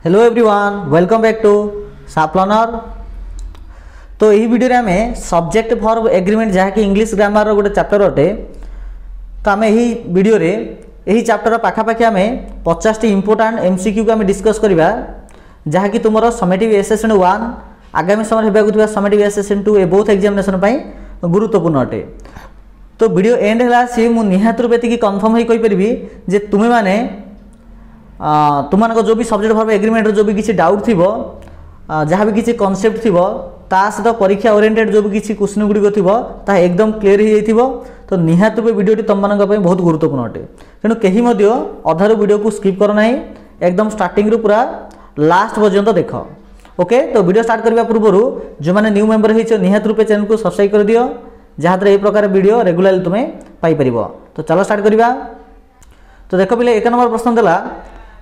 Hello everyone, welcome back to साप learner. तो यही वीडियो आम सब्जेक्ट फॉर एग्रीमेंट जहाँकि इंग्लिश ग्रामर गोटे चैप्टर अटे। तो आम यही वीडियो रे यही चैप्टर पाखापाखि आम 50 टी इंपोर्टाट एमसीक्यू को आम डिस्कस करवा जहाँकि तुम समेटिव एसेसमेंट 1 आगामी समय होगा summative assessment 2 A both examination गुरुत्वपूर्ण अटे। तो वीडियो एंड है सी मुझे निहात रूप ये कन्फर्म हो कहीपरि जे तुम्हें मैंने तुम जो भी सब्जेक्ट फॉर एग्रीमेंट जो भी किसी डाउट थी जहाँ भी किसी कॉन्सेप्ट थी सहित परीक्षा ओरिएंटेड जो भी किसी क्वेश्चन गुड़िक थी एकदम क्लीयर हो जाइए। तो निहात रूप वीडियो तुम मान बहुत गुरुत्वपूर्ण अटे। तेणु कहीं अधारू वीडियो को स्किप कर ना, एकदम स्टार्टिंग रू पूरा लास्ट पर्यंत देख। ओके, तो वीडियो स्टार्ट करने पूर्व जो मैंने न्यू मेंबर हो निहात रूप चैनल को सब्सक्राइब कर दियो जहाँ ये प्रकार वीडियो रेगुलरली तुम्हें पाइपर। तो चलो स्टार्ट करवा। तो देख पिले 1 नंबर प्रश्न देला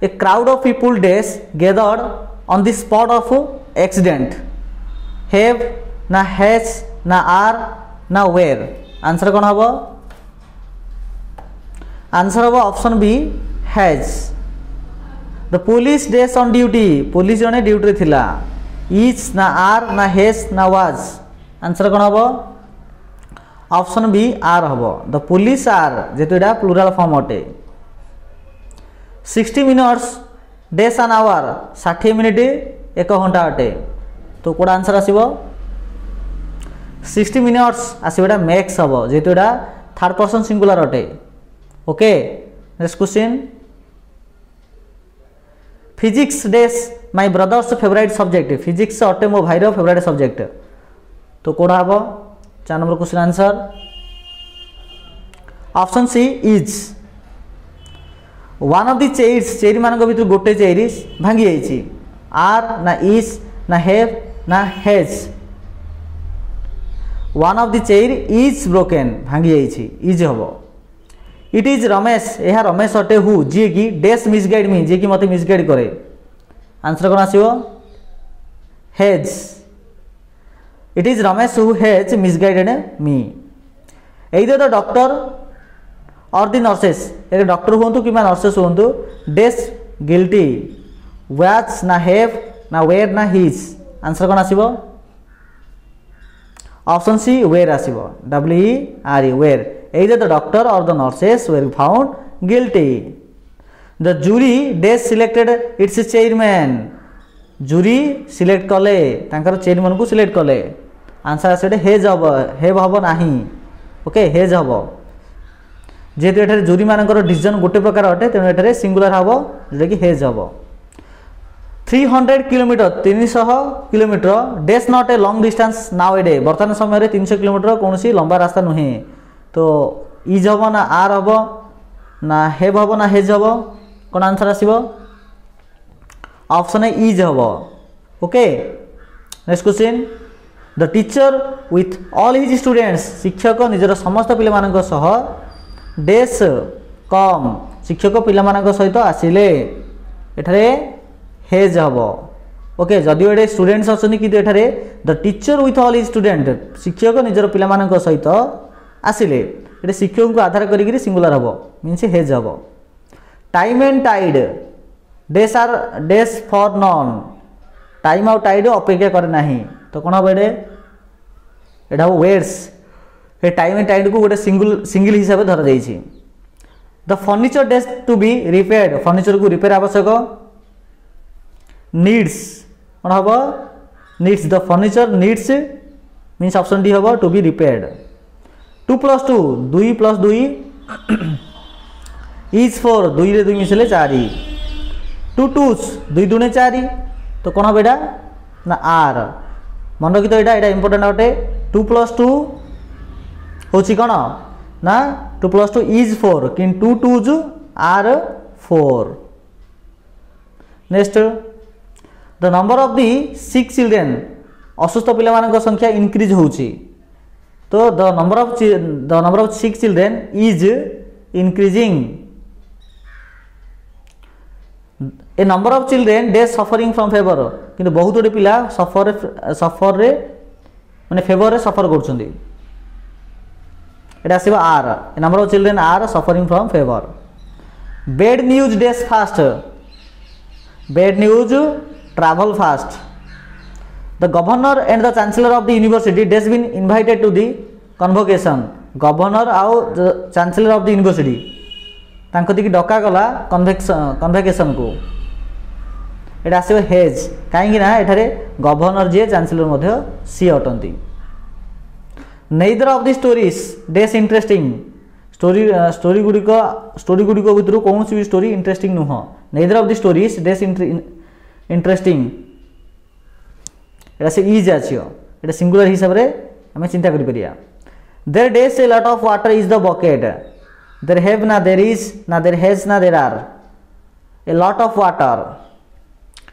a crowd of people dash gathered on the spot of accident have ना हैज ना आर ना वेयर। आंसर कौन हम? आंसर हम option B has. The police dash on duty, police जने ड्यूटी थिला। इज ना आर ना हैज ना वाज। आंसर कौन हम? ऑप्शन बी आर हम। द पुलिस आर जेतु एटा प्लुराल फॉर्म अटे। 60 minutes dash an hour 60 minute 1 घंटा अटे। तो कौन आंसर आसो? 60 मिनट्स आसो मैक्स हम जेहेतु एटा थर्ड पर्सन सिंगुलर अटे। Okay, next question. Physics dash my brother's favourite subject, physics अटे मो भाईर फेवरेट सब्जेक्ट। तो कौन हम? 4 number question answer option C is. One of the chairs, chair मान भर गोटे चेयर भांगी जाइए। आर ना इज ना हैव ना has. One of the chair is broken भांगी जाइए, इज हम। इट इज रमेश, यह रमेश अटे हु जी कि डैश मिसगाइड मी, जी कि मत मिसगाइड करे। आंसर कौन आसो? Has. It is Ramesh who has misguided me. Either the doctor or the nurses, एक डॉक्टर हूँ कि नर्सेस हूँ डेस गिल्टी। व्याच ना हैव ना वेयर ना हिज। आंसर कौन आसो? ऑप्शन सी वेयर आसो। WERE were. Either the doctor or the nurses were found guilty. The jury dash selected its chairman, jury select कले तांकर चेयरमैन को सिलेक्ट कले। आंसर आसो हेज हम, हेव हम ना। ओके, हेज हम जेहेतु एठारे जूरी मानकर डिसीजन गोटे प्रकार अटे तेणु एठारे सिंगुलर हम जोटा कि हेज हम। 300 kilometer 300 kilometer dash not a long distance now a day. बर्तमान समय 300 किलोमीटर कौन सी लंबा रास्ता नुहे। तो इज हम ना आर हम ना हेव हम ना हेज हम। कौन आंसर आसो? ऑप्शन ए इज हम। Okay, next question. The teacher with all his students, शिक्षक निजर समस्त पिला मानक सह डेस कम, शिक्षक पिला सहित आसिले एठारे हेज हम। ओके, जदिव ये स्टूडेंट्स अच्छे कि एठारे the teacher with all his students, शिक्षक निजर पिला सहित आसिले ये शिक्षक को आधार करी सिंगुलर हम मीन्स हेज हम। Time and tide dash are dash for none, time आउ टाइड अपेक्षा करे ना। तो कौन हम? एटा वेयर्स। ये टाइम एंड टाइड को गोटे सिंगल हिसाब से धरा जाइए। The furniture dash to be repaired, furniture को रिपेयर आवश्यक। नीड्स कौन हम? Needs. The furniture needs means option D हम टू बी रिपेयर्ड। 2 + 2 2 + 2 इज 4, 2 रे 2 मिसले 4। 2 2s 2 2 4। तो कौन हम एटा ना आर। मन रखी। तो यहाँ इंपोर्टेंट अटे। 2 + 2 हूँ कौन ना 2 + 2 इज 4 कि 2 2s are 4। Next. The number of the sick children, असुस्थ पिला संख्या इनक्रीज होची। तो the number of sick children is increasing. A number of children dash suffering from fever, किंतु बहुत गुड़े पिला सफर रे माने फेवर रे सफर कर। आसो are. A number of children are suffering from fever. Bad news dash fast, Bad news travel fast. The governor and the chancellor of the university has been invited to the convocation. Governor आउ chancellor of the university तांको दिकी डका गला convocation को एटा आसीबो hedge काहेकि ना एठारे governor जे chancellor मध्य सी अटंती. Neither of the stories dash interesting story गुडी को भितर कौन सी भी स्टोरी इंटरेस्टिंग नुह. Neither of the stories dash interesting एटा से इज आछियो एटा सिंगुलर हिसाब रे हमें चिंता करि परिया. There days a lot of water is the bucket. There have na there is na there has na there are a lot of water.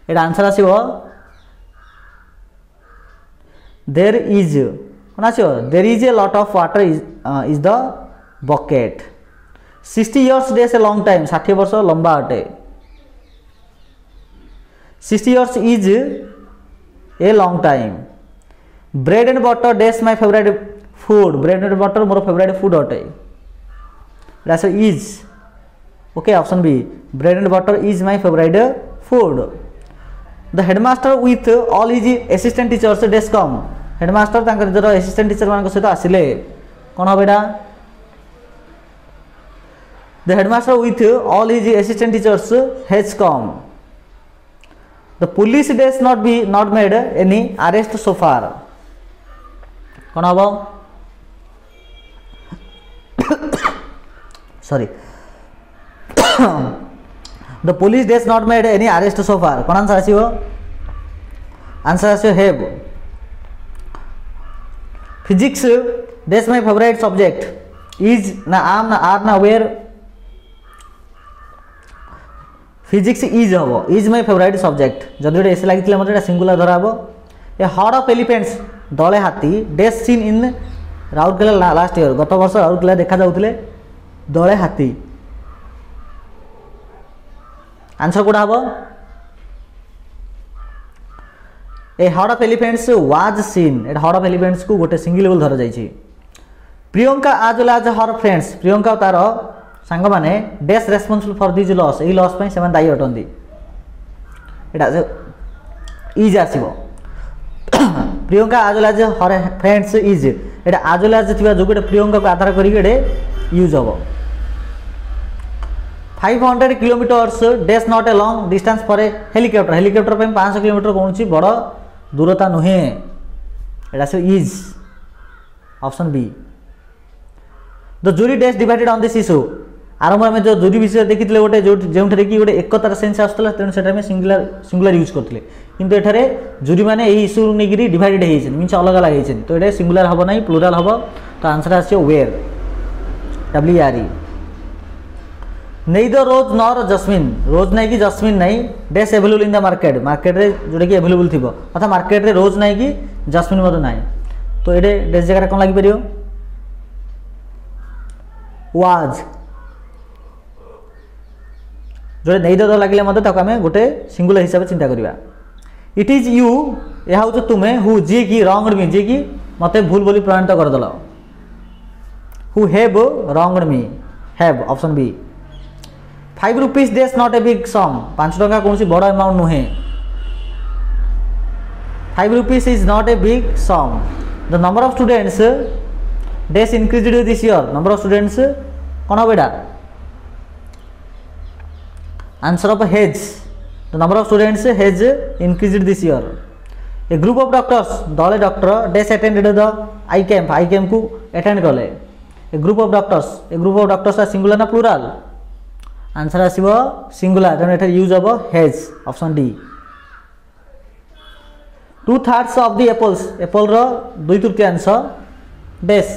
एटा answer आसीबो there is कोन आछियो there is a lot of water is the bucket. 60 years days a long time 60 वर्ष लंबा अटे. 60 years is a long time. Bread and butter dash my favorite food. Bread and butter more favorite food अटे. That's is. Okay, option B. Bread and butter is my favorite food. The headmaster with all his assistant teachers dash come. Headmaster तांकर जरा assistant teacher मान को सहित आसिले कोन होबेडा. The headmaster with all his assistant teachers has come. The police does not made any arrest so far. कौन होबो sorry. The police does not made any arrest so far. कौन answer आसीबो. Answer आसीबो have. Physics that's my favorite subject. Is ना am ना are ना where. Physics is हबो is my favorite subject. जदि एस लागितले मते सिंगुलर धराबो. ए हर्ड ऑफ एलिफेंट्स दले हाथी dash seen in Rourkela last year गत वर्ष राउरकेला देखा जाउतले दले हाथी. आंसर कोडा हबो a herd of elephants was seen. A herd of elephants को गोटे सिंगल लेवल धरा जाई छी. प्रियंका आज वेल आज हर फ्रेंड्स प्रियंका तार सांग माने dash responsible for this loss ए लॉस पई सेमान दायी अटंदी. एटा इज आसीबो. प्रियंका आज वेल आज हर फ्रेंड्स इज एटा आज वेल आज थिबा जोगटे प्रियंका को आधार करी गेडे यूज हबो. 500 kilometers dash not a long distance for a helicopter. Helicopter पे 500 किलोमीटर कोनची बड़ दूरता नुहे. एटा से is option B. The jury dash divided on this issue. आरंभ में जो जूरी विषय देखिथिले गोटे जो कि गोटे एकतार सेंस आसला तेणु सेटा में सिंगुलर यूज करथिले. किंतु एठारे जूरी माने एही इशू नेगिरी डिवाइडेड हेइछन मींस अलग अलग हेइछन. तो एटा सिंगुलर हबो नाही प्लुराल हबो. तो आंसर आछे were WRE. Neither rose nor jasmine. Rose नहीं कि जस्मिन नहीं dash available in the market. Market रे जोडे कि अवेलेबल थिबो अथा मार्केट रे रोज नहीं कि जस्मिन मत नाही. तो एडे डेस जगह कोन लागि परियो वाज. जो नेइदर लगे मत आम गोटे सिंगुलर हिसाब से चिंता करवा. इट इज यू यह हूँ तुम्हें हु जी की रंगड मी जी की मत भूल बोली प्रमाणित करदेल. Who have wronged me have option B. 5 rupees dash not a big sum. 5 टका कौन सी बड़ अमाउंट नुहे. 5 rupees is not a big sum. The number of students dash increased this year. Number of students कौन हम बेटा answer of has. The number of students has increased this year. A group of doctors दले doctor dash attended the eye camp को attend कले. A group of doctors are singular ना plural. Answer आसीबो singular तेणु एटा use हबो has option D. 2/3 of the apples apple रो 2/3 dash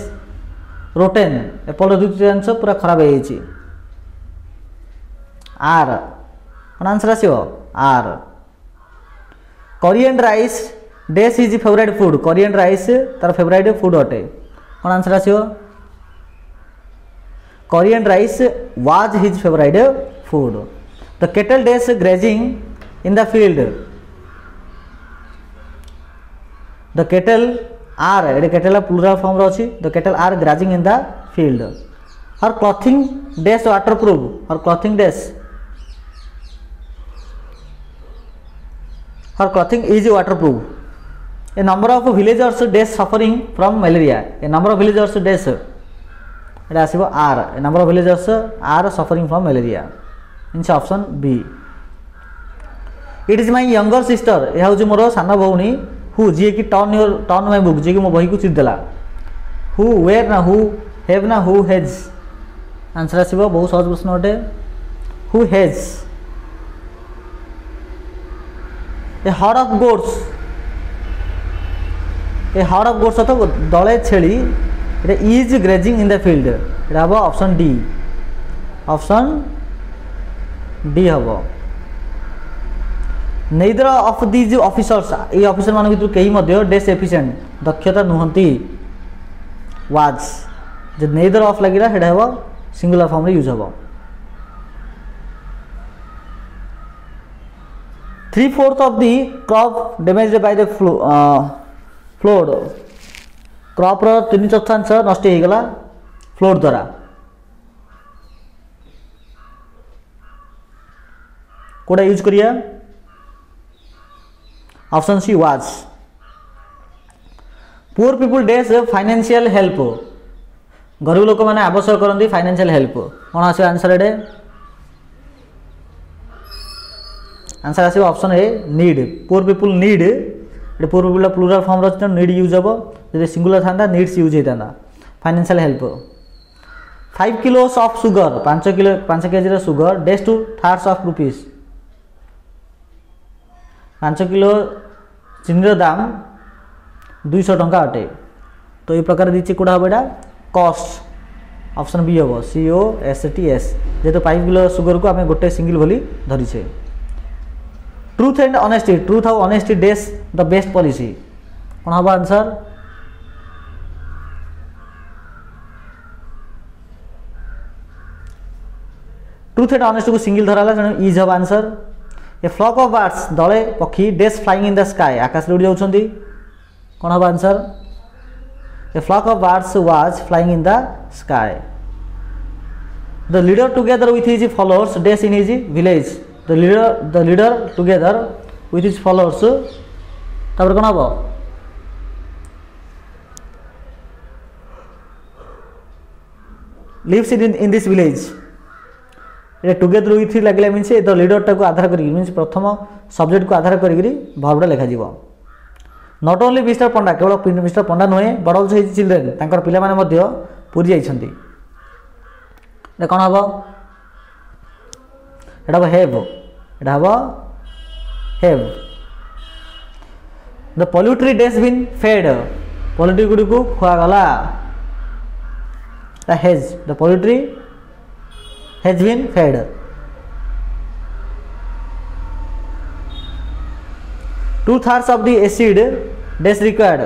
rotten. Apple रो 2/3 पूरा खराब हो जाइए. आर कौन आंसर आसीबो are. Korean rice dash is favourite food. Korean rice तार फेवरेट फूड अटे. कौन आंसर आसीबो Korean rice was his favourite food. The cattle dash grazing in the field. The cattle are एडे केटल प्लुराल फॉर्म रो अछि. The cattle are grazing in the field. Her clothing dash waterproof. Her clothing dash her clothing is waterproof. A number of villagers days suffering from malaria. A number of villagers days এটা আসিব are. A number of villagers are suffering from malaria. Means option B. It is my younger sister. ଏହା ହେଉଛି ମୋର ସାନ ଭଉଣୀ who ଯିଏ କି turn my book ଯିଏ କି ମୋ ବହିକୁ ଚିରିଦେଲା. Who where ନା who have ନା who has. आंसर ଆସିବ ବହୁତ ସହଜ ପ୍ରଶ୍ନ ଅଟେ. Who has. A herd of goats. A herd of goats ଅର୍ଥ ଦଳେ ଛେଳି এটা is grazing in the field. এটা হবো অপশন ডি. অপশন ডি হবো. neither of these officers এই অফিসর মান ভিতর কেই মধ্য ডেস এফিসিয়েন্ট দক্ষতা নুহନ୍ତି was যে neither of লাগিলা সেটা হবো সিঙ্গুলার ফর্ম রে ইউজ হবো. 3/4 of the crop damaged by the flood. Crop रो 3/4 नष्ट हो गला फ्लोड द्वारा. कोडा यूज करिया option C was. Poor people dash financial help. गरीब लोक माने आवश्यक करंती फाइनेंशियल हेल्प. कोन आसे आंसर एडे आंसर आसे option A need. Poor people need एडे पुअर पीपल प्लूरल फॉर्म रचना नीड यूज हबो. जब सिंगुलर था नीड्स यूज होता financial help. 5 kilos of sugar 5 KG sugar dash two thirds of rupees. 5 kilo चीनी दाम 200 टंका अटे. तो ये प्रकार दीची कौड़ा हम यहाँ कॉस्ट ऑप्शन बी हम COSTS. जेहेतु 5 किलो सुगर को आम गोटे सिंगल बोली धरीचे. Truth and honesty. ट्रूथ और honesty dash the best policy. कौन हम आंसर ट्रूथ एंड ऑनेस्टी को सिंगल धराला तेणु इज हब answer. A flock of birds दले पक्षी dash flying in the sky आकाश रे उड़ी जाउछंती. कोन हब answer a flock of birds was flying in the sky. The leader together with his followers dash in his village. The leader together with his followers तापर कोन हब lives in this village. ये टुगेदर विथ लगे means the लीडरटा को आधार कर means प्रथम सब्जेक्ट को आधार कर भर्बटा लिखा जीव. नॉट ओनली मिस्टर पंडा केवल मिस्टर पंडा नुहे बड़ अल्सो हिज चिल्ड्रेन तांकर पिला माने मध्य पुरी जाइछंती. ए कोन हबो एटा हबो हैव. एटा हबो have. The poultry dash been fed. Poultry गुडी को खुआ गला. The has. The poultry has been fed. Two-thirds of the acid dash required.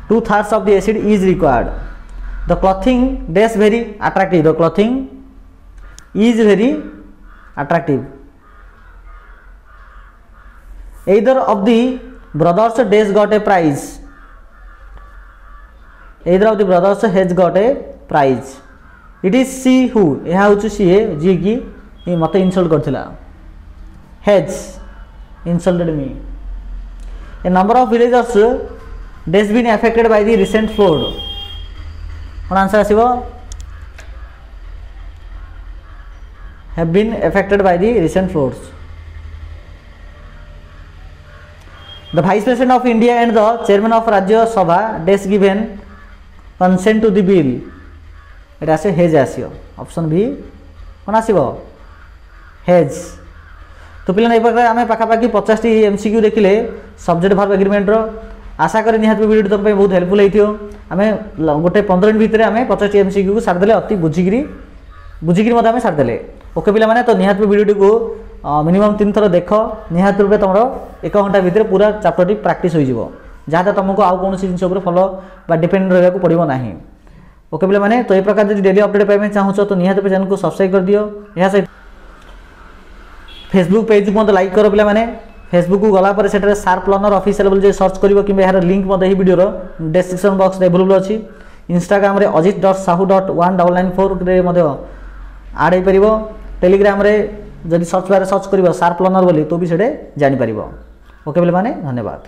2/3 of the acid is required. The clothing dash very attractive. The clothing is very attractive. Either of the brothers dash got a prize. Either of the brothers has got a prize. It is C who. यह हूँ सी जी की मत insult करथिला. Has insulted me. A number of villagers dash been affected by the recent flood. कौन answer आसीबो have been affected by the recent floods. The vice president of India and the chairman of Rajya Sabha dash given consent to the bill. এটা আছে hedge আসিও. Option B কোন আসিব hedge. তো পিলা এই প্রকার আমি পাখাপাখি 50টি MCQ देखिले सब्जेक्ट वर्ब एग्रीमेंट रो. आशा करी निहात वीडियो तुम बहुत हेल्पफुल होइथियो. आमे गोटे 15 मिनट भितर आमे 50टी MCQ को सार देले अति बुझिगिरी मते आमे सार देले. ओके पिला माने तो निहात वीडियो को मिनिमम 3 थर देख. निहात रूपे तुमरो 1 घंटा भितर पूरा चैप्टर टी प्रैक्टिस होई जिवो. जहाँ तुमको आउ कौन जिन फॉलो डिपेंड रहा पड़ो ना. ओके बोले मैंने तो ये प्रकार जब डेली अपडेट पाइबा चाहूँ तो निहात चैनल को सब्सक्राइब कर दियो. यह सहित फेसबुक पेज को लाइक करो पिला माने. फेसबुक को गला से शार्प लर्नर ऑफिशियल बोल सर्च कर कि यार लिंक मत वीडियो डिस्क्रिप्शन बॉक्स में अवेलेबल अच्छी. इंस्टाग्राम रे ajit.sahu.1994 रे आड हो पार. टेलीग्राम रे जदि सर्च बार सर्च कर शार्प लर्नर बोली तो भी से जापर। ओके बोले माने धन्यवाद।